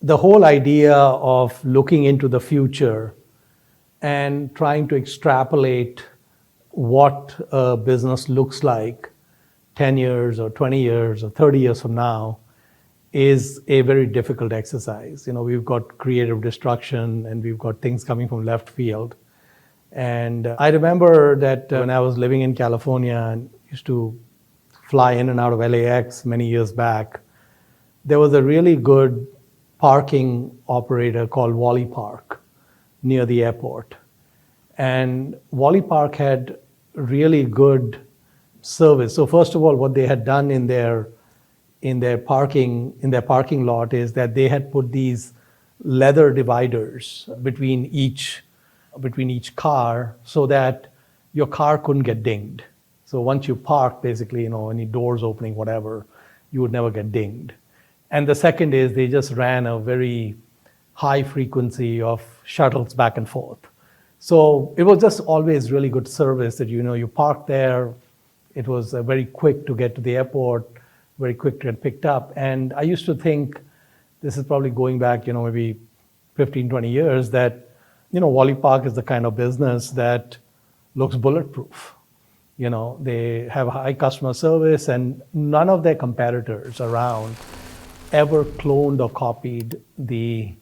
the whole idea of looking into the future and trying to extrapolate what a business looks like 10 years or 20 years or 30 years from now is a very difficult exercise. We've got creative destruction and we've got things coming from left field. And I remember that when I was living in California and used to fly in and out of LAX many years back, there was a really good parking operator called Wally Park near the airport. And Wally Park had really good service. So first of all, what they had done in their parking lot is that they had put these leather dividers between each car so that your car couldn't get dinged. So once you park, basically, any doors opening, whatever, you would never get dinged. And the second is they just ran a very high frequency of shuttles back and forth. So it was just always really good service that, you park there. It was very quick to get to the airport, very quick to get picked up. And I used to think, this is probably going back, maybe 15, 20 years, that, Wally Park is the kind of business that looks bulletproof. They have high customer service and none of their competitors around ever cloned or copied the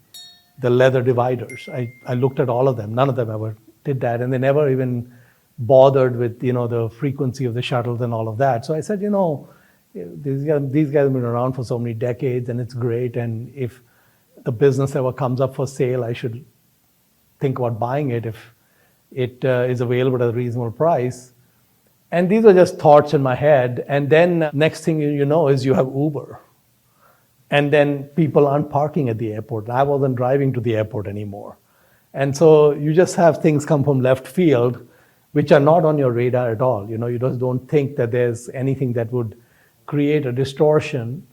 leather dividers. I looked at all of them. None of them ever did that. And they never even bothered with, the frequency of the shuttles and all of that. So I said, these guys have been around for so many decades and it's great. And if the business ever comes up for sale, I should think about buying it if it is available at a reasonable price. And these were just thoughts in my head. And then next thing you know is you have Uber. And then people aren't parking at the airport. I wasn't driving to the airport anymore. And so you just have things come from left field, which are not on your radar at all. You just don't think that there's anything that would create a distortion.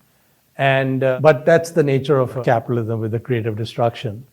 But that's the nature of capitalism with the creative destruction.